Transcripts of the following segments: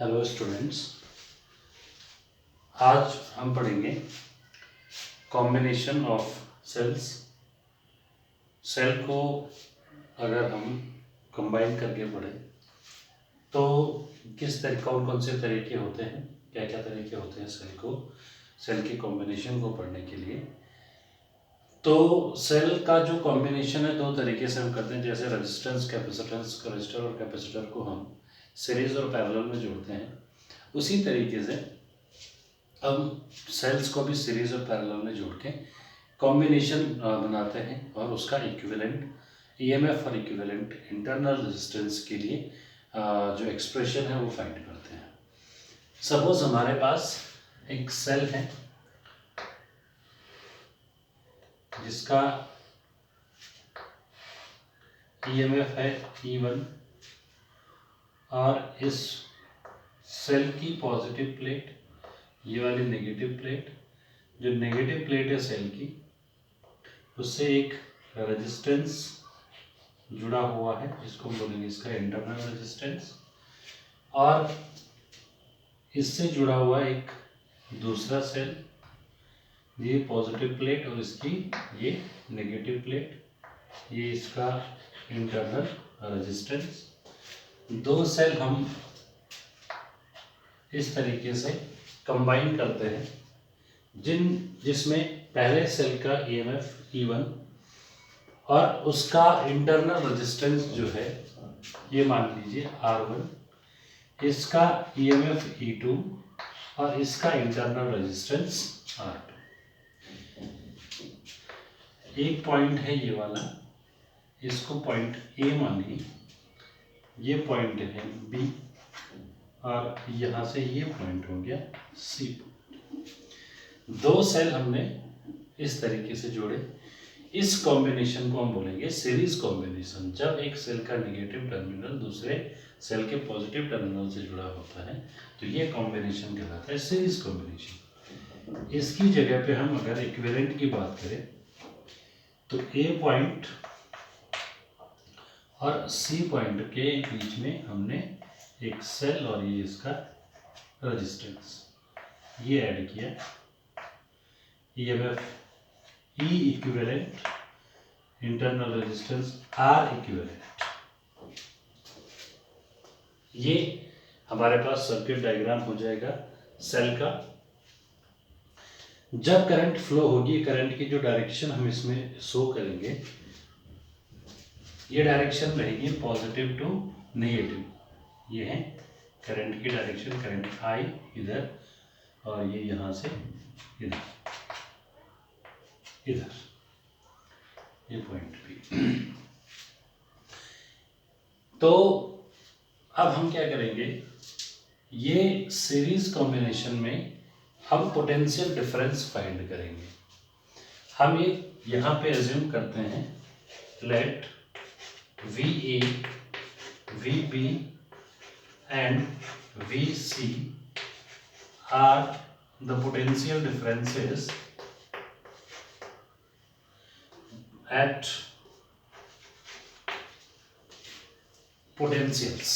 Hello students, आज हम पढ़ेंगे कॉम्बिनेशन ऑफ सेल्स। सेल को अगर हम कंबाइन करके पढ़ें तो किस तरह कौन कौन से तरीके होते हैं, क्या क्या तरीके होते हैं सेल की कॉम्बिनेशन को पढ़ने के लिए। तो सेल का जो कॉम्बिनेशन है दो तरीके से हम करते हैं, जैसे रेजिस्टेंस कैपेसिटेंस, रजिस्टर और कैपेसिटर को हम सीरीज और पैरेलल में जोड़ते हैं, उसी तरीके से हम सेल्स को भी सीरीज और पैरेलल में जोड़ के कॉम्बिनेशन बनाते हैं और उसका इक्विवेलेंट ईएमएफ और इक्विवेलेंट इंटरनल रेजिस्टेंस के लिए जो एक्सप्रेशन है वो फाइंड करते हैं। सपोज हमारे पास एक सेल है जिसका ईएमएफ है E1 और इस सेल की पॉजिटिव प्लेट, ये वाली नेगेटिव प्लेट, जो नेगेटिव प्लेट है सेल की, उससे एक रेजिस्टेंस जुड़ा हुआ है जिसको हम बोलेंगे इसका इंटरनल रेजिस्टेंस, और इससे जुड़ा हुआ एक दूसरा सेल, ये पॉजिटिव प्लेट और इसकी ये नेगेटिव प्लेट, ये इसका इंटरनल रेजिस्टेंस। दो सेल हम इस तरीके से कंबाइन करते हैं जिसमें पहले सेल का ईएमएफ E1 और उसका इंटरनल रेजिस्टेंस जो है ये मान लीजिए R1, इसका ईएमएफ E2 और इसका इंटरनल रेजिस्टेंस R2। एक पॉइंट है ये वाला, इसको पॉइंट A मानिए, ये पॉइंट है B और यहाँ से ये पॉइंट हो गया C। दो सेल हमने इस तरीके से जोड़े। इस कॉम्बिनेशन को हम बोलेंगे सीरीज कॉम्बिनेशन। जब एक सेल का नेगेटिव टर्मिनल दूसरे सेल के पॉजिटिव टर्मिनल से जुड़ा होता है तो ये कॉम्बिनेशन कहलाता है सीरीज कॉम्बिनेशन। इसकी जगह पे हम अगर इक्विवेलेंट की बात करें तो A पॉइंट और C पॉइंट के बीच में हमने एक सेल और ये इसका रेजिस्टेंस ये ऐड किया, EMF E equivalent, internal resistance R equivalent. ये हमारे पास सर्किट डायग्राम हो जाएगा सेल का। जब करंट फ्लो होगी, करंट की जो डायरेक्शन हम इसमें शो करेंगे, ये डायरेक्शन रहेगी पॉजिटिव टू नेगेटिव। ये है करंट की डायरेक्शन, करंट I इधर और ये यहाँ से इधर, ये पॉइंट भी। तो अब हम क्या करेंगे, ये सीरीज कॉम्बिनेशन में हम पोटेंशियल डिफरेंस फाइंड करेंगे। हम ये यहाँ पे एज्यूम करते हैं, late VA, VB and VC are the potential differences at potentials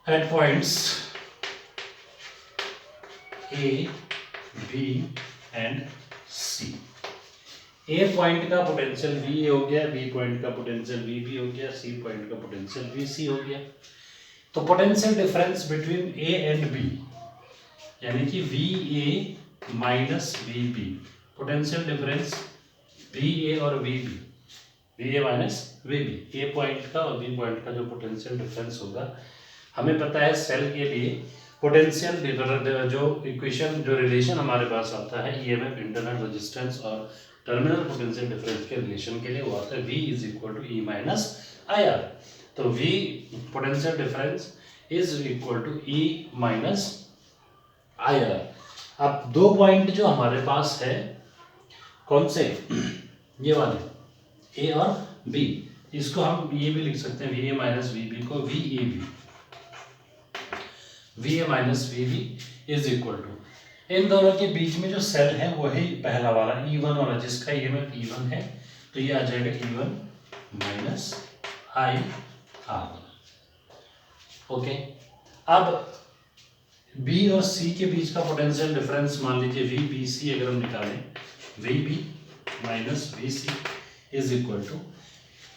at points A, B and C। A point का पोटेंशियल VA हो गया, B पॉइंट का पोटेंशियल VB हो गया, C पॉइंट का पोटेंशियल VC हो गया। तो potential difference between A and B यानी कि VA minus VB, potential difference VA और VB, VA minus VB, A point का और B पॉइंट का जो पोटेंशियल डिफरेंस होगा, हमें पता है सेल के लिए पोटेंशियल जो इक्वेशन, जो रिलेशन हमारे पास आता है ईएमएफ, इंटरनल रेजिस्टेंस और टर्मिनल पोटेंशियल डिफरेंस के रिलेशन के लिए वो आता है V is equal to E minus IR। तो V potential difference is equal to E minus IR। अब दो पॉइंट जो हमारे पास है, कौन से, ये वाले A और B, इसको हम ये भी लिख सकते हैं VA माइनस VB को VAB, VA minus VB is equal to इन दोनों के बीच में जो सेल है वही पहला वाला E1 वाला, जिसका ईएमएफ E1 है, तो ये आ जाएगा E1 minus I R1। Okay, अब B और C के बीच का पोटेंशियल डिफरेंस मान लीजिए VBC अगर हम निकालें, VB minus VC is equal to,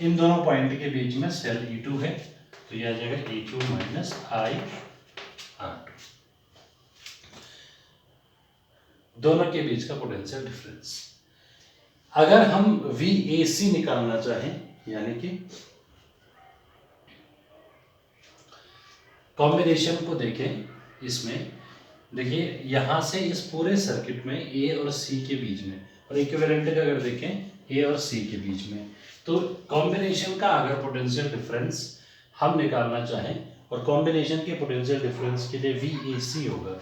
इन दोनों पॉइंट के बीच में सेल E2 है, तो ये आ जाएगा E2 माइनस I R2, दोनों के बीच का पोटेंशियल डिफरेंस। अगर हम VAC निकालना चाहें, यानी कि कॉम्बिनेशन को देखें, इसमें देखिए यहां से इस पूरे सर्किट में A और C के बीच में, और इक्विवेलेंट का अगर देखें A और C के बीच में, तो कॉम्बिनेशन का अगर पोटेंशियल डिफरेंस हम निकालना चाहें, और कॉम्बिनेशन के पोटेंशियल डिफरेंस के लिए VAC होगा,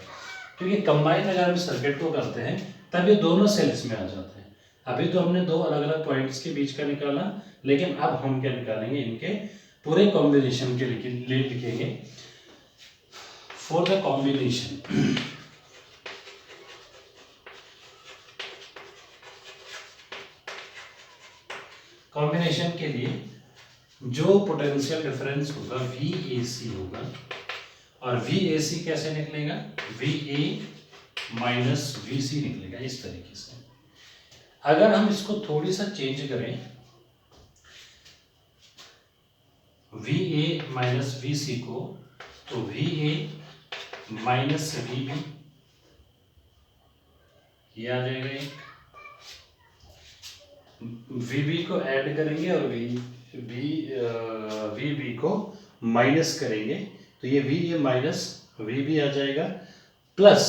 क्योंकि कंबाइन अगर हम सर्किट को करते हैं तब ये दोनों सेल्स में आ जाते हैं। अभी तो हमने दो अलग अलग पॉइंट्स के बीच का निकाला, लेकिन अब हम क्या निकालेंगे, इनके पूरे कॉम्बिनेशन के लिए लिखेंगे फॉर द कॉम्बिनेशन। कॉम्बिनेशन के लिए जो पोटेंशियल डिफरेंस होगा VAC होगा, और VAC कैसे निकलेगा, VA माइनस VC निकलेगा इस तरीके से। अगर हम इसको थोड़ी सा चेंज करें, VA माइनस VC को, तो VA माइनस VB ये आ जाएगा एक, VB को ऐड करेंगे और VB को माइनस करेंगे, तो ये VA माइनस VB आ जाएगा, प्लस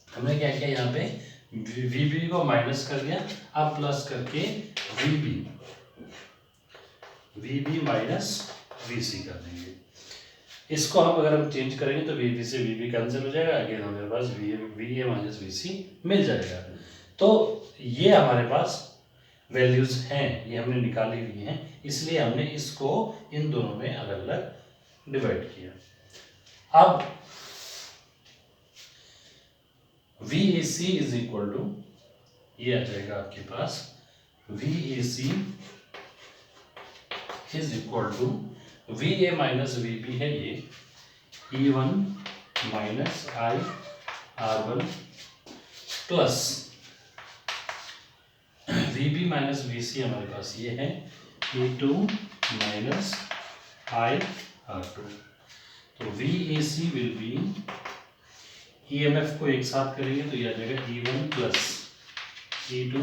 हमने क्या किया यहाँ पे, VB को माइनस कर दिया, अब प्लस करके VB माइनस VC कर देंगे। इसको हम अगर हम चेंज करेंगे तो VB से VB कैंसिल हो जाएगा, अगेन हमारे पास VA माइनस VC मिल जाएगा। तो ये हमारे पास वैल्यूज हैं, ये हमने निकाली हुई हैं, इसलिए हमने इसको इन दोनों में अलग अलग डिवाइड किया। अब VAC इज इक्वल टू, ये आ जाएगा आपके पास, VAC is equal to VA minus VB है ये, E1 minus I R1 plus VB minus VC हमारे पास ये है, E2 माइनस I R2। तो VAC विल बी, EMF को एक साथ करेंगे तो ये आ जाएगा E1 plus E2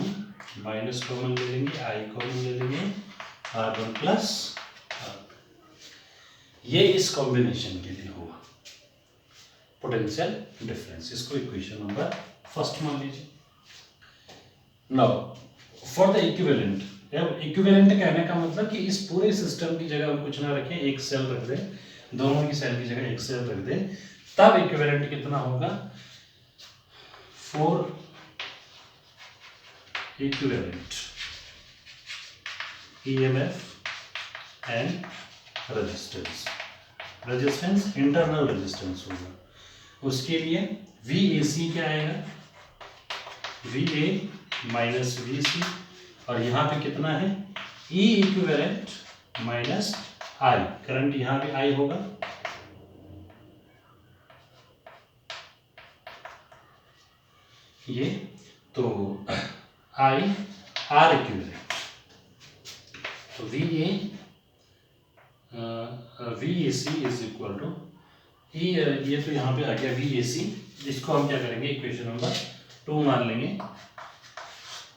minus common ले लेंगे, I कॉमन ले लेंगे, R1 प्लस R2। ये इस कॉम्बिनेशन के लिए होगा पोटेंशियल डिफरेंस। इसको इक्वेशन नंबर फर्स्ट मान लीजिए। Now for the equivalent, equivalent कहने का मतलब कि इस पूरे सिस्टम की जगह हम कुछ ना रखें, एक सेल रख दें, दोनों की सेल की जगह एक सेल रख दें, तब इक्विवेलेंट कितना होगा, 4 equivalent EMF and resistance internal resistance होगा। उसके लिए VAC क्या आएगा, VA माइनस VC, और यहाँ पे कितना है, E equivalent minus I, current यहाँ पे I होगा, ये तो I R इक्विवेलेंट, तो VAC इज इक्वल टू ये तो यहाँ पे आ गया VAC, जिसको हम क्या करेंगे, इक्वेशन नंबर 2 मान लेंगे,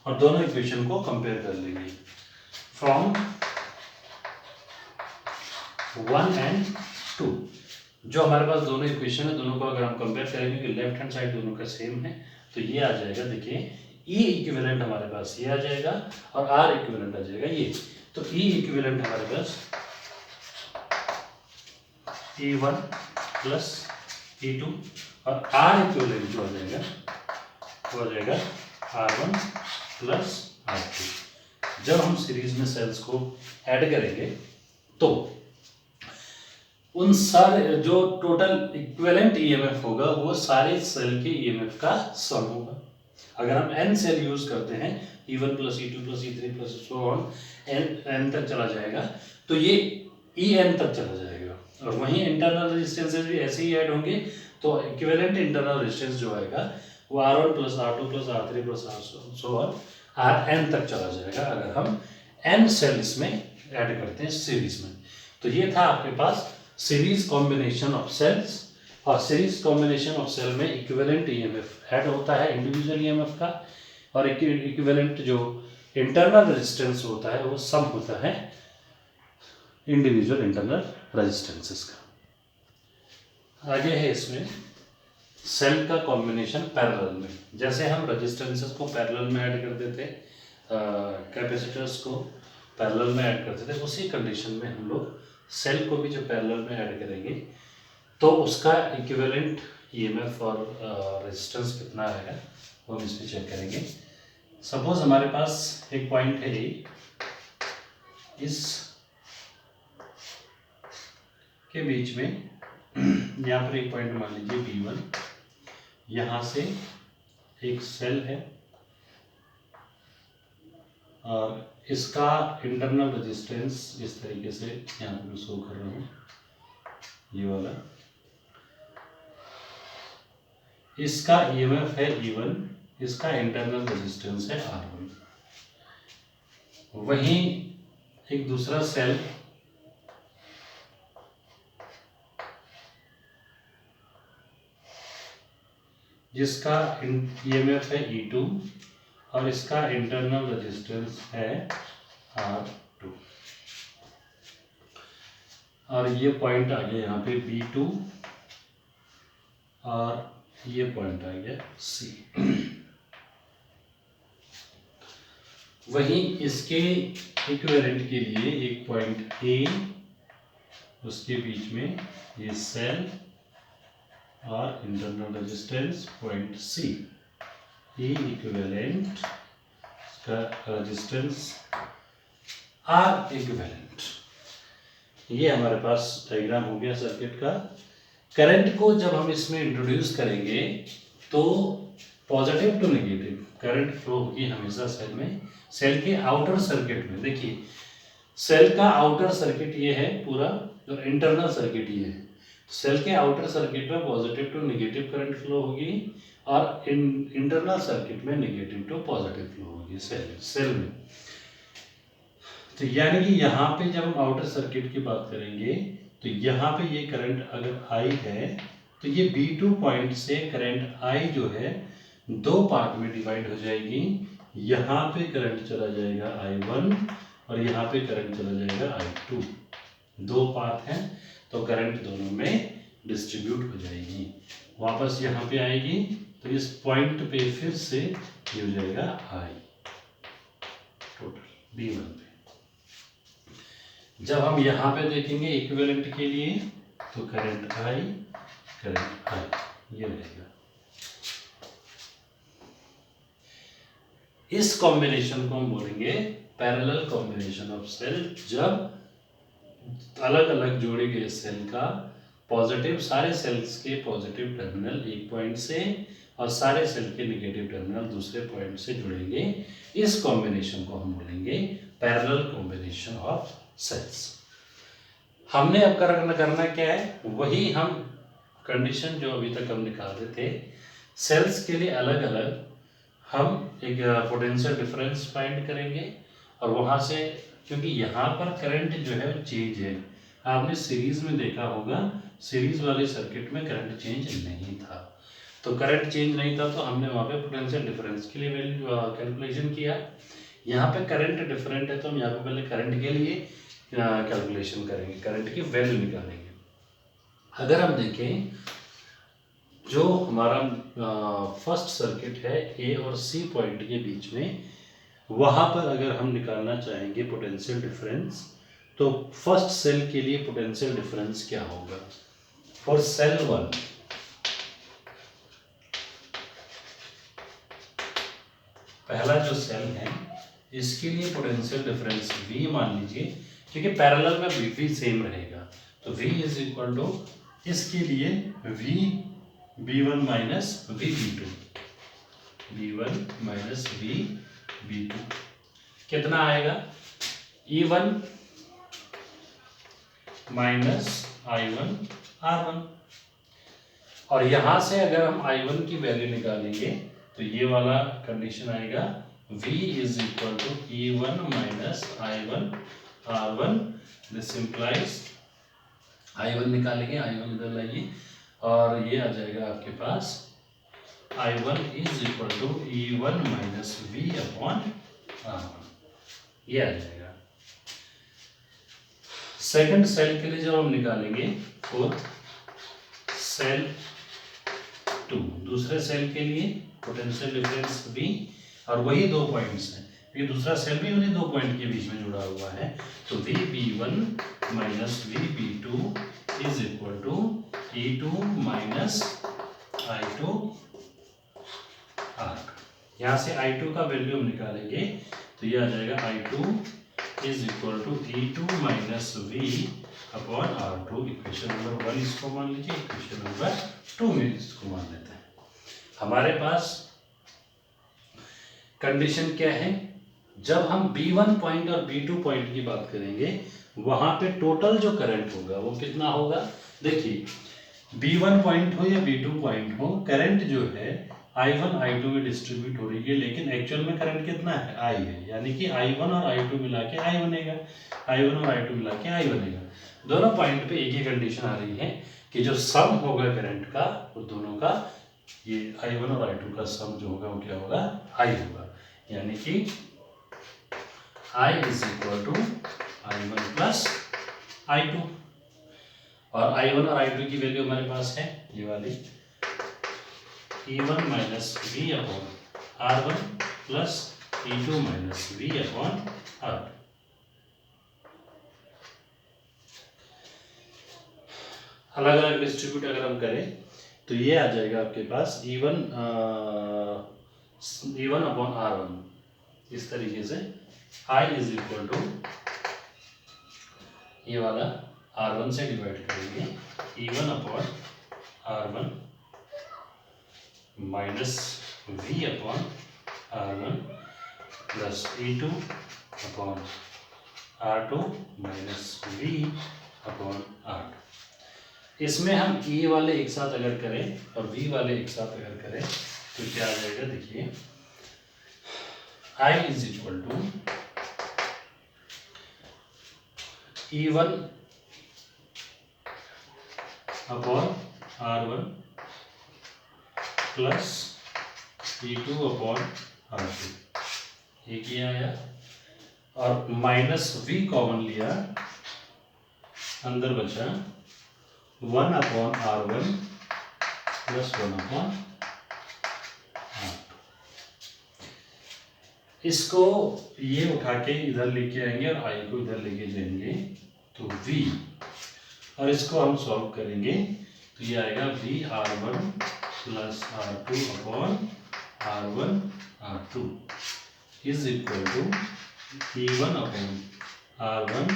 और दोनों इक्वेशन को कंपेयर कर लेंगे फ्रॉम 1 एंड 2। जो हमारे पास दोनों इक्वेशन है, दोनों को अगर हम कंपेयर करेंगे कि लेफ्ट हैंड साइड दोनों का सेम है, तो ये आ जाएगा, देखिए E इक्विवेलेंट हमारे पास ये आ जाएगा, और R इक्विवेलेंट आ जाएगा ये। तो E इक्विवेलेंट हमारे पास E1 प्लस E2, और R इक्विवेलेंट जो आ जाएगा वो आ जाएगा R1 प्लस R2। जब हम सीरीज में सेल्स को ऐड करेंगे तो उन सारे जो टोटल इक्विवेलेंट ईएमएफ होगा वो सारे सेल के ईएमएफ का सम होगा। अगर हम n सेल यूज करते हैं E1 plus E2 plus E3 plus so on n तक चला जाएगा, तो ये En तक चला जाएगा। और वहीं इंटरनल रेजिस्टेंसेज भी ऐसे ही ऐड होंगे, तो इक्विवेलेंट इंटरनल रेजिस्टेंस जो आएगा वो R1 plus R2 plus R3 plus so on Rn तक चला जाएगा अगर हम n सेल इसमें ऐड करते हैं सीरीज में। तो ये था आपके पास सीरीज कॉम्बिनेशन ऑफ सेल्स, और सीरीज कॉम्बिनेशन ऑफ सेल में इक्विवेलेंट ईएमएफ ऐड होता है इंडिविजुअल ईएमएफ का, और इक्विवेलेंट जो इंटरनल रेजिस्टेंस होता है वो सम होता है इंडिविजुअल इंटरनल रेजिस्टेंसेस का। आगे है इसमें सेल का कॉम्बिनेशन पैरेलल में। जैसे हम रेजिस्टेंसेस को पैरेलल में ऐड करते थे, कैपेसिटर्स को पैरेलल में ऐड करते थे, उसी कंडीशन में हम लोग सेल को भी जब पैरेलल में ऐड करेंगे तो उसका इक्विवेलेंट ईएमएफ और रेजिस्टेंस कितना आएगा वो हम इसमें चेक करेंगे। सपोज हमारे पास एक पॉइंट है ए, इस के बीच में यहाँ पर एक पॉइंट मान लीजिए B1, यहाँ से एक सेल है और इसका इंटरनल रेजिस्टेंस इस तरीके से यहाँ पर शो कर रहा हूँ, ये वाला, इसका ईएमएफ है E1, इसका इंटरनल रेजिस्टेंस है R1। वहीं एक दूसरा सेल जिसका ईएमएफ है E2 और इसका इंटरनल रेजिस्टेंस है R2, और ये पॉइंट आ गया यहाँ पे B2 और ये पॉइंट आ गया C। वहीं इसके इक्विवेलेंट के लिए एक पॉइंट A, उसके बीच में ये सेल और इंटरनल रेजिस्टेंस पॉइंट C, ये इक्विवेलेंट का रेजिस्टेंस R इक्विवेलेंट। ये हमारे पास डायग्राम हो गया सर्किट का। करंट को जब हम इसमें इंट्रोड्यूस करेंगे तो positive to negative current flow होगी हमेशा सेल में। सेल के आउटर सर्किट में देखिए, सेल का आउटर सर्किट ये है पूरा, और इंटरनल सर्किट ये है। सेल के आउटर सर्किट में positive to negative current flow होगी और इंटरनल सर्किट में नेगेटिव टू पॉजिटिव फ्लो होगी सेल में। तो यानी कि यहाँ पे जब हम आउटर सर्किट की बात करेंगे तो यहाँ पे ये करंट अगर I है तो ये B2 पॉइंट से करंट I जो है दो पार्ट में डिवाइड हो जाएगी। यहाँ पे करंट चला जाएगा I1 और यहाँ पे करंट चला जाएगा I2, दो पाथ हैं तो करंट दोनों में डिस्ट्रीब्यूट हो जाएगी, वापस यहाँ पे आएगी तो इस पॉइंट पे फिर से ये हो जाएगा I टोटल B1 पे। जब हम यहाँ पे देखेंगे इक्विवेलेंट के लिए तो करंट I ये रहेगा। इस कॉम्बिनेशन को हम बोलेंगे पैरेलल कॉम्बिनेशन ऑफ सेल। जब अलग अलग जोड़े गए सेल का पॉजिटिव, सारे सेल्स के पॉजिटिव टर्मिनल एक पॉइंट से और सारे सेल के नेगेटिव टर्मिनल दूसरे पॉइंट से जुड़ेंगे, इस कॉम्बिनेशन को हम बोलेंगे पैरेलल कॉम्बिनेशन ऑफ सेल्स। हमने अब करना क्या है, वही हम कंडीशन जो अभी तक हम निकालते थे सेल्स के लिए अलग अलग हम एक पोटेंशियल डिफरेंस फाइंड करेंगे। और वहाँ से, क्योंकि यहाँ पर करंट जो है चेंज है, आपने सीरीज में देखा होगा, सीरीज वाले सर्किट में करंट चेंज नहीं था। तो करंट चेंज नहीं था तो हमने वहाँ पे पोटेंशियल डिफरेंस के लिए वैल्यू कैलकुलेशन किया। यहाँ पे करंट डिफरेंट है तो हम यहाँ पे पहले करंट के लिए कैलकुलेशन करेंगे, करंट की वैल्यू निकालेंगे। अगर हम देखें जो हमारा फर्स्ट सर्किट है ए और सी पॉइंट के बीच में, वहाँ पर अगर हम निकालना चाहेंगे पोटेंशियल डिफरेंस तो फर्स्ट सेल के लिए पोटेंशियल डिफरेंस क्या होगा। फॉर सेल 1 पहला जो सेल है इसके लिए पोटेंशियल डिफरेंस V मान लीजिए, क्योंकि पैरेलल में V सेम रहेगा तो V इज इक्वल टू इसके लिए V B1 minus V B2, B1 minus V B2 कितना आएगा? E1 minus I1 R1। और यहां से अगर हम I1 की वैल्यू निकालेंगे तो ये वाला कंडीशन आएगा V is equal to E1 minus I1 R1। This implies I1 निकालेंगे, I1 इधर लाइए और ये आ जाएगा आपके पास I1 is equal to E1 minus V upon R1, ये आ जाएगा। सेकंड सेल के लिए जब हम निकालेंगे फोर्थ सेल 2, दूसरे सेल के लिए पोटेंशियल डिफरेंस V और वही 2 पॉइंट्स हैं, ये दूसरा सेल भी उन्हीं 2 पॉइंट के बीच में जुड़ा हुआ है। तो V B1 minus V B2 is equal to E2 minus I2 R। यहाँ से I2 का वैल्यू हम निकालेंगे तो ये आ जाएगा I2 is equal to E2 minus V upon R2। Equation number 1 इसको मान लीजिए, इक्वेशन नंबर 2 में इसको मान लेते हैं। हमारे पास कंडीशन क्या है? जब हम B1 पॉइंट और B2 पॉइंट की बात करेंगे वहां पे टोटल जो करंट होगा वो कितना होगा? देखिए B1 पॉइंट हो या B2 पॉइंट हो, करंट जो है I1 I2 में डिस्ट्रीब्यूट हो रही है, लेकिन एक्चुअल में करंट कितना है? I है, यानी कि I1 और I2 मिला के I बनेगा, I1 और I2 मिला के I बनेगा। दोनों पॉइंट पे एक ही कंडीशन आ रही है कि जो सम होगा करंट का वो दोनों का, ये I1 और I2 का सम जो होगा वो क्या होगा? I होगा, यानी कि I is equal to I1 plus I2। और I1 और I2 की वैल्यू हमारे पास है ये वाली E1 minus V upon R1 plus E2 minus V upon R2। अलग अलग डिस्ट्रीब्यूट अगर हम करें तो ये आ जाएगा आपके पास E1 अपॉन R1 इस तरीके से I इज इक्वल टू ये वाला R1 से डिवाइड करेंगे E1 upon R1 minus V upon R1 plus E2 upon R2 minus V upon R2। इसमें हम E वाले एक साथ अगर करें और V वाले एक साथ अगर करें तो क्या आ जाएगा? देखिए I is equal to E1 upon R1 plus E2 upon R2, एक ही आया और माइनस V कॉमन लिया, अंदर बचा 1 upon R1 plus 1 upon R2। इसको ये उठा के इधर लेके आएंगे और I को इधर लेके जाएंगे तो V, और इसको हम सॉल्व करेंगे तो ये आएगा V R1 plus R2 upon R1 R2 is equal to E1 upon R1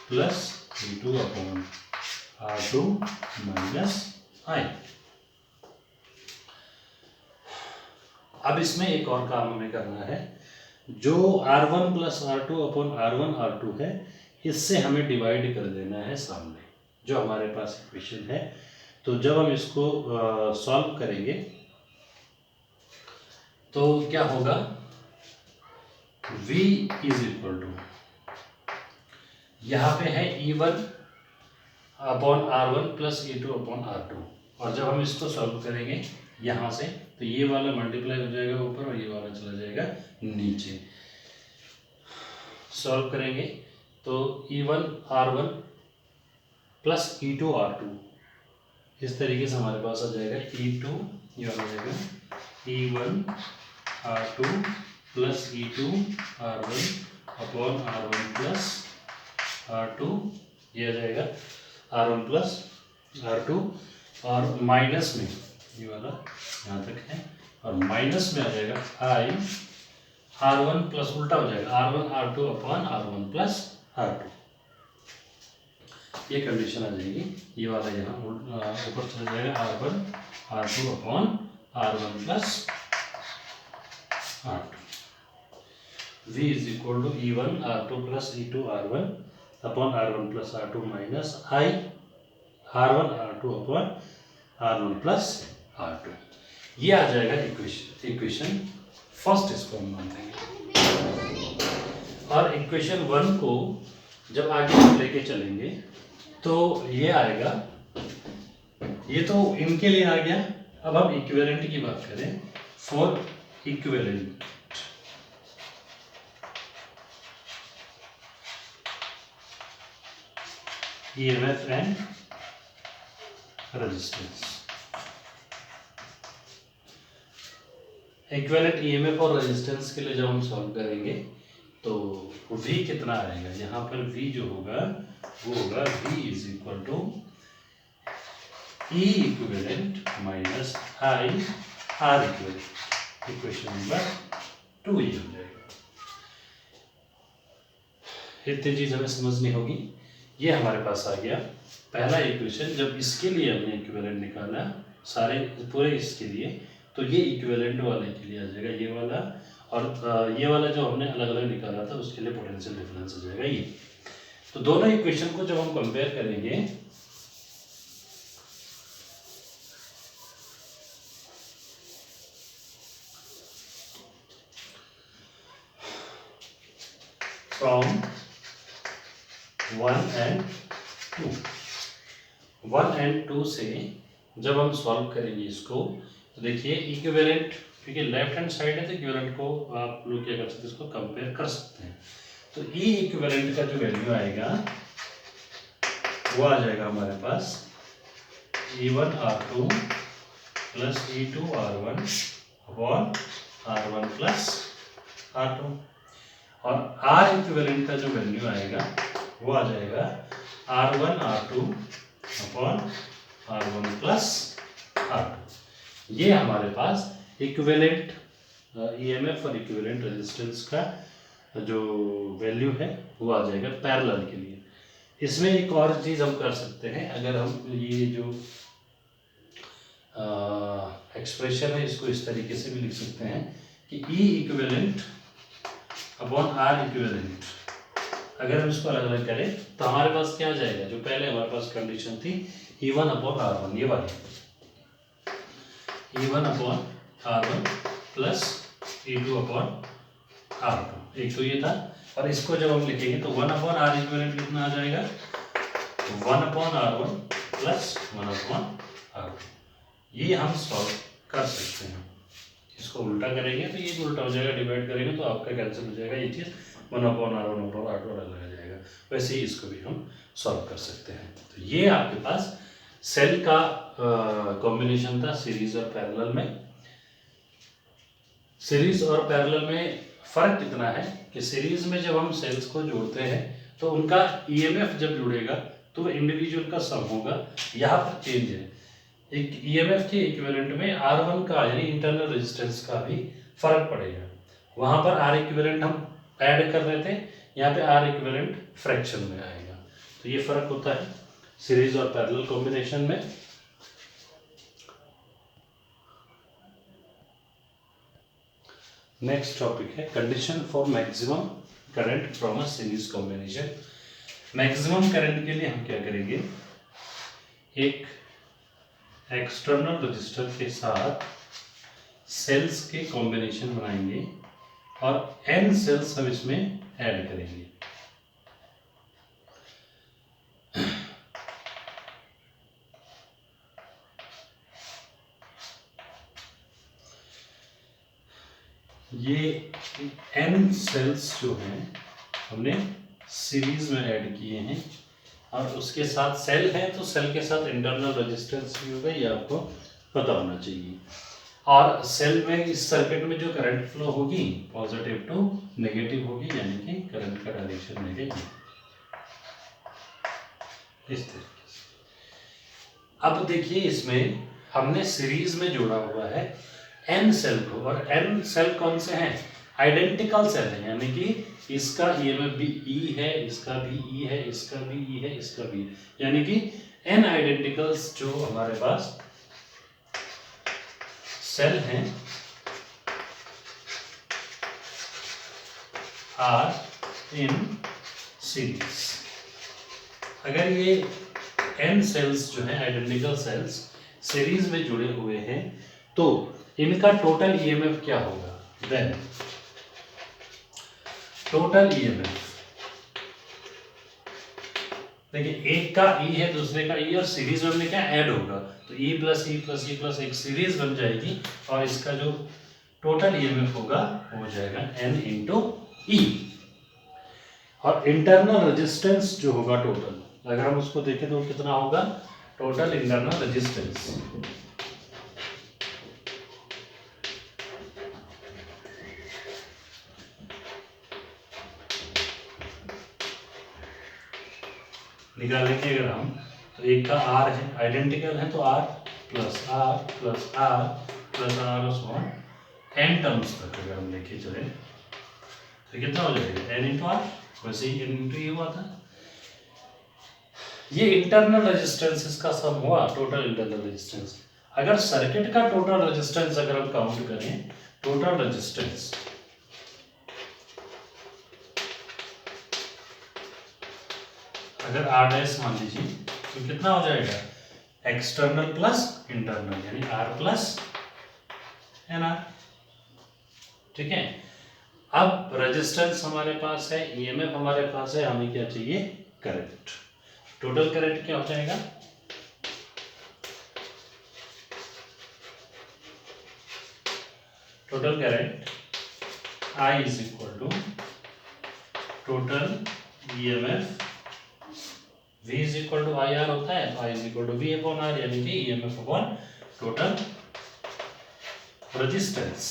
plus E2 upon R2 minus I। अब इसमें एक और काम हमें करना है, जो R1 plus R2 upon R1 R2 है इससे हमें डिवाइड कर देना है सामने जो हमारे पास इक्वेशन है। तो जब हम इसको सॉल्व करेंगे तो क्या होगा? V इज इक्वल टू यहाँ पे है E1 upon R1 plus E2 upon R2, और जब हम इसको सॉल्व करेंगे यहाँ से तो ये वाला मल्टीप्लाई हो जाएगा ऊपर और ये वाला चला जाएगा नीचे। सॉल्व करेंगे तो E1 R1 plus E2 R2 इस तरीके से हमारे पास आ जाएगा E2, ये वाला आ जाएगा E1 R2 plus E2 R1 upon R1 plus R2, ये आ जाएगा R1 प्लस R2, और माइनस में ये वाला यहाँ तक है और माइनस में आ जाएगा I R1 प्लस उल्टा हो जाएगा R1 R2 upon R1 plus R2। ये कंडीशन आ जाएगी, ये वाला यहाँ ऊपर चला जाएगा R1 R2 upon R1 plus R2, V is equal to E1 R2 plus E2 R1 upon R1 plus R2 minus I R1 R2 upon R1 plus R2। ये आ जाएगा इक्वेशन फर्स्ट, इसको हम मान देंगे। और इक्वेशन 1 को जब आगे हम लेके चलेंगे तो ये आएगा, ये तो इनके लिए आ गया। अब हम इक्विवेलेंट की बात करें, for equivalent EMF and resistance. Equivalent EMF और रेजिस्टेंस के लिए जब हम सॉल्व करेंगे तो V कितना आएगा, यहाँ पर V जो होगा वो होगा V is equal to E equivalent minus I R equivalent. Equation number 2 ये हो जाएगा। इतनी चीज हमें समझनी होगी। ये हमारे पास आ गया पहला इक्वेशन। जब इसके लिए हमने इक्विवेलेंट निकाला सारे पूरे इसके लिए, तो ये इक्विवेलेंट वाले के लिए आ जाएगा ये वाला, और ये वाला जो हमने अलग अलग निकाला था उसके लिए पोटेंशियल डिफरेंस आ जाएगा ये। तो दोनों इक्वेशन को जब हम कंपेयर करेंगे फ्रॉम 1 एंड 2 से जब हम सॉल्व करेंगे इसको, तो देखिए इक्विवेलेंट, क्योंकि लेफ्ट हैंड साइड है तो इक्विवेलेंट को आप लोग क्या कर सकते हैं, इसको कंपेयर कर सकते हैं। तो E इक्विवेलेंट का जो वैल्यू आएगा वो आ जाएगा हमारे पास E1 R2 plus E2 R1 upon R1 plus R2, और R इक्विवेलेंट का जो वैल्यू आएगा वो आ जाएगा R1 R2 upon R1 plus R2। ये हमारे पास इक्विवेलेंट EMF और इक्विवेलेंट रेजिस्टेंस का जो वैल्यू है वो आ जाएगा पैरेलल के लिए। इसमें एक और चीज़ हम कर सकते हैं, अगर हम ये जो एक्सप्रेशन है इसको इस तरीके से भी लिख सकते हैं कि E equivalent upon R equivalent, अगर हम इसको अलग अलग करें तो हमारे पास क्या आ जाएगा, जो पहले हमारे पास कंडीशन थी E1 अपॉन R1, ये वाली E1 upon R1 plus E2 upon R2, एक तो ये था। और इसको जब हम लिखेंगे तो 1 अपॉन R इक्विवेलेंट कितना आ जाएगा, 1 upon R1 plus 1 upon R2। ये हम सॉल्व कर सकते हैं। इसको उल्टा करेंगे तो ये उल्टा हो जाएगा, डिवाइड करेंगे तो आपका कैंसिल हो जाएगा ये चीज़, 1 अपॉन R1 अपॉन R2 अलग आ जाएगा। वैसे ही इसको भी हम सॉल्व कर सकते हैं। तो ये आपके पास सेल का कॉम्बिनेशन था सीरीज और पैरेलल में। सीरीज और पैरेलल में फ़र्क कितना है कि सीरीज में जब हम सेल्स को जोड़ते हैं तो उनका EMF जब जुड़ेगा तो इंडिविजुअल का सम होगा, यहाँ पर चेंज है। एक EMF के इक्विवेलेंट में R1 का यानी इंटरनल रेजिस्टेंस का भी फर्क पड़ेगा। वहाँ पर R इक्विवेलेंट हम ऐड कर रहे थे, यहाँ पे R इक्विवेलेंट फ्रैक्शन में आएगा। तो ये फर्क होता है सीरीज और पैरेलल कॉम्बिनेशन में। नेक्स्ट टॉपिक है condition for maximum current from a series combination. Maximum current के लिए हम क्या करेंगे, एक एक्सटर्नल रजिस्टर के साथ सेल्स के कॉम्बिनेशन बनाएंगे और n सेल्स हम इसमें ऐड करेंगे। ये n सेल्स जो हैं हमने सीरीज में ऐड किए हैं, और उसके साथ सेल है तो सेल के साथ इंटरनल रेजिस्टेंस भी होगा, ये आपको पता होना चाहिए। और सेल में इस सर्किट में जो करंट फ्लो होगी पॉजिटिव टू नेगेटिव होगी, यानी कि करंट का डायरेक्शन रहेगा इस तरीके से। अब देखिए इसमें हमने सीरीज में जोड़ा हुआ है n सेल को, और n सेल कौन से हैं, आइडेंटिकल सेल है, यानी कि इसका ईएमएफ भी ई है, इसका भी ई है, इसका भी ई है, इसका भी, यानी कि n आइडेंटिकल्स जो हमारे पास सेल हैं आर इन सीरीज। अगर ये n सेल्स जो हैं आइडेंटिकल सेल्स सीरीज में जुड़े हुए हैं तो इनका टोटल ईएमएफ क्या होगा? देन टोटल ईएमएफ, देखिए एक का ई है, दूसरे का ई, और सीरीज में क्या ऐड होगा, तो E plus E plus E plus एक सीरीज बन जाएगी और इसका जो टोटल ईएमएफ होगा वो हो जाएगा n इंटू ई। और इंटरनल रेजिस्टेंस जो होगा टोटल, अगर हम उसको देखें तो कितना होगा? टोटल इंटरनल रेजिस्टेंस निकालेंगे अगर हम, तो एक का आर है, आइडेंटिकल है, तो R plus R plus R plus R n terms तक अगर हम लेके चले तो कितना हो जाएगा? एन इंटू आर, वैसे ही एन इंटू ये हुआ था। ये इंटरनल रेजिस्टेंस इसका सम हुआ, टोटल इंटरनल रेजिस्टेंस। अगर सर्किट का टोटल रेजिस्टेंस अगर हम काउंट करें, टोटल रेजिस्टेंस अगर आर डैश मान लीजिए तो कितना हो जाएगा? एक्सटर्नल प्लस इंटरनल, यानी आर प्लस एन आर। ठीक है, अब रेजिस्टेंस हमारे पास है, ईएमएफ हमारे पास है, हमें क्या चाहिए? करंट। टोटल करंट क्या हो जाएगा? Total current I is equal to total EMF V is equal to I R होता है, तो I is equal to V upon R, यानी कि ईएमएफ अपॉन टोटल रेजिस्टेंस।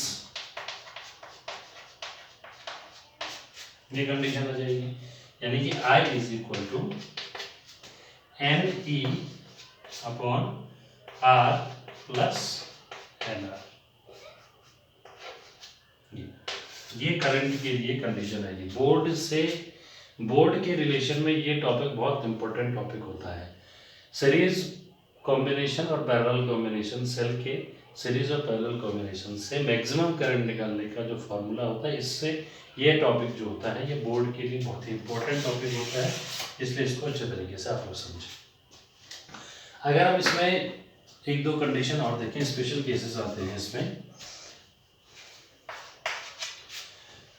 ये कंडीशन आ जाएगी, यानी कि I is equal to N E upon R plus n R. ये करंट के लिए कंडीशन है। ये बोर्ड के रिलेशन में ये टॉपिक बहुत इंपॉर्टेंट टॉपिक होता है। सीरीज कॉम्बिनेशन और पैरेलल कॉम्बिनेशन, सेल के सीरीज और पैरेलल कॉम्बिनेशन से मैक्सिमम करंट निकालने का जो फॉर्मूला होता है, इससे ये टॉपिक जो होता है ये बोर्ड के लिए बहुत ही इंपॉर्टेंट टॉपिक होता है, इसलिए इसको अच्छे तरीके से आप लोग समझें। अगर हम इसमें एक दो कंडीशन और देखें, स्पेशल केसेस आते हैं इसमें।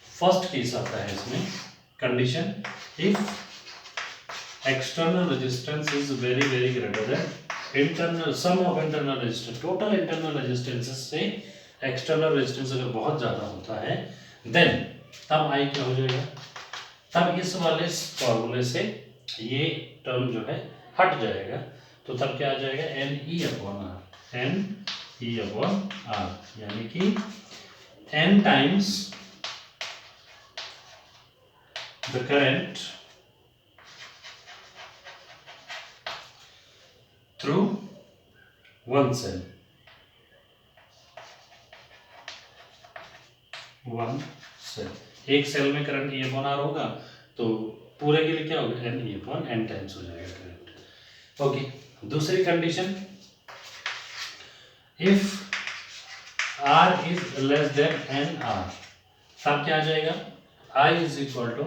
फर्स्ट केस आता है इसमें, condition if external resistance is very very greater than internal sum of internal resistance. Total internal resistances से एक्सटर्नल रेजिस्टेंस अगर बहुत ज्यादा होता है, देन तब आई क्या हो जाएगा? तब इस वाले फॉर्मूले से ये टर्म जो है हट जाएगा, तो तब क्या आ जाएगा? N E upon R, N E upon R, यानी कि N times the current through one cell, एक सेल में करंट ई अपॉन आर होगा, तो पूरे के लिए क्या होगा? N E upon N times हो जाएगा करंट। ओके, दूसरी condition, if R is less than N R, तब क्या आ जाएगा? I is equal to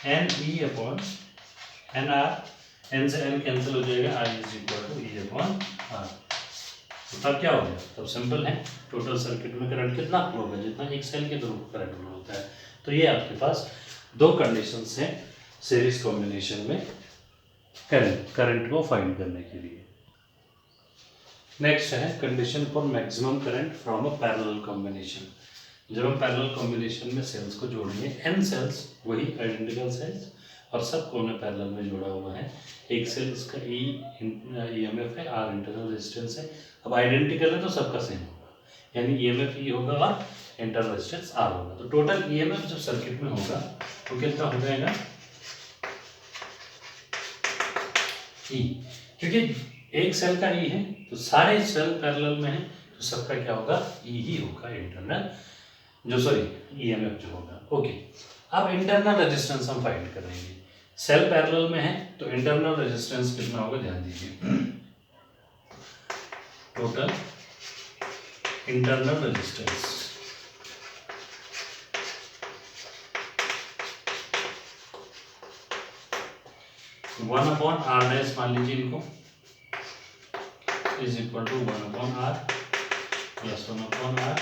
N E upon N R, N से एन कैंसिल हो जाएगा, I is equal to E upon R. तो तब क्या हो गया? तब सिंपल है, टोटल सर्किट में करंट कितना फ्लो होगा? जितना एक सेल के थ्रू करंट फ्लो होता है। तो ये आपके पास दो कंडीशंस हैं सीरीज कॉम्बिनेशन में करंट को फाइंड करने के लिए। नेक्स्ट है condition for maximum current from a parallel combination. जब हम पैरेलल कॉम्बिनेशन में सेल्स को जोड़ेंगे, n सेल्स वही आइडेंटिकल सेल्स और सबको हमने पैरेलल में जोड़ा हुआ है। एक सेल इसका ईएमएफ है, r इंटरनल रेजिस्टेंस है। अब आइडेंटिकल है तो सबका सेम होगा, यानी ईएमएफ ई होगा और इंटरनल रेजिस्टेंस r होगा। तो टोटल ईएमएफ जब सर्किट में होगा तो कितना हो जाएगा? ई, क्योंकि एक सेल का ई है तो सारे सेल पैरेलल में है, तो सबका क्या होगा? ई ही होगा इंटरनल। जो सॉरी ईएमएफ जो होगा। ओके, अब इंटरनल रेजिस्टेंस हम फाइंड करेंगे। सेल पैरेलल में है तो इंटरनल रेजिस्टेंस कितना होगा ध्यान दीजिए। Total internal resistance one upon R dash मान लीजिए इनको, is equal to 1/r plus 1/r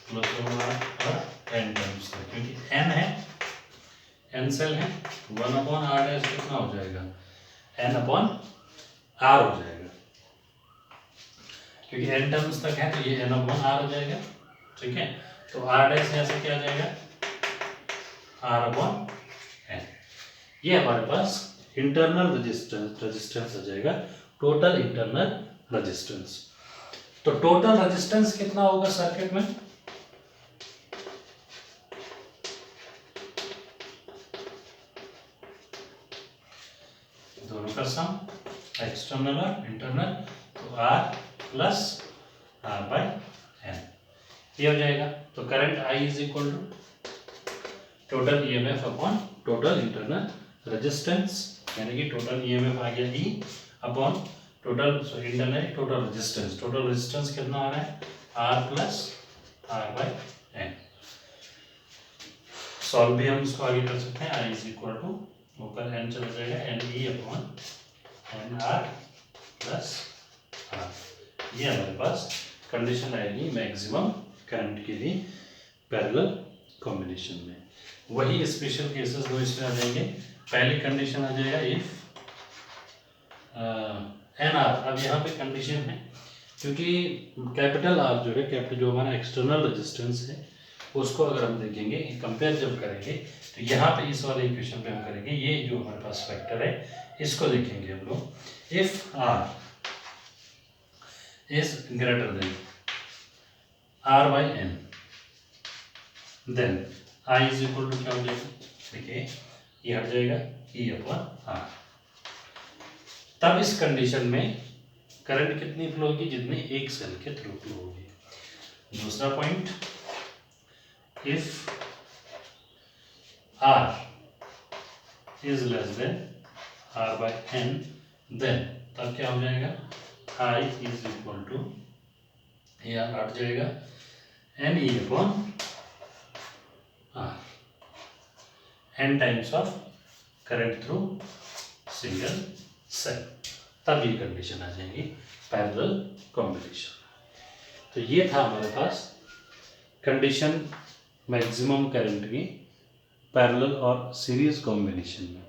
plus 1/r और n टर्म्स तक, क्योंकि n है, n सेल है, 1/r डैश कितना हो जाएगा, n/r हो जाएगा, क्योंकि n टर्म्स तक है तो ये n/r हो जाएगा। ठीक है, तो r डैश यहाँ से क्या आ जाएगा, r/n। ये हमारे पास इंटरनल रेजिस्टेंस आ जाएगा, टोटल इंटरनल रेजिस्टेंस। तो टोटल रेजिस्टेंस कितना होगा सर्किट में, दोनों का सम, एक्सटर्नल और इंटरनल, तो R प्लस R/n ये हो जाएगा। तो current I is equal to total EMF upon total internal resistance, यानी कि टोटल ईएमएफ आ गया E upon total internal total resistance. Total resistance कितना आ रहा है, R प्लस R/n। सॉल्व भी हम इसको आगे कर सकते हैं। I इज इक्वल टू ऊपर n चला जाएगा, NE upon NR plus R। ये हमारे पास कंडीशन आएगी मैक्सिमम करंट के लिए पैरेलल कॉम्बिनेशन में। वही स्पेशल केसेस दो इसमें आ जाएंगे। पहली कंडीशन आ जाएगा इफ NR, अब यहाँ पे कंडीशन है क्योंकि कैपिटल R जो है, कैपिटल जो हमारा एक्सटर्नल रेजिस्टेंस है, उसको अगर हम देखेंगे कंपेयर जब करेंगे तो यहाँ पे इस वाले इक्वेशन पे हम करेंगे, ये जो हमारे पास फैक्टर है इसको देखेंगे हम लोग। If R is greater than R/n then I is equal to क्या हो जाएगा, देखिए ये हट जाएगा E/R। तब इस कंडीशन में करंट कितनी फ्लो होगी, जितनी एक सेल के थ्रू फ्लो होगी। दूसरा point, if R is less than R/n then तब क्या हो जाएगा, I इज इक्वल टू, यह हट जाएगा NE/R, n times of current through single cell. तब ये कंडीशन आ जाएगी पैरेलल कॉम्बिनेशन। तो ये था हमारे पास कंडीशन मैक्सिमम करंट की पैरेलल और सीरीज कॉम्बिनेशन में।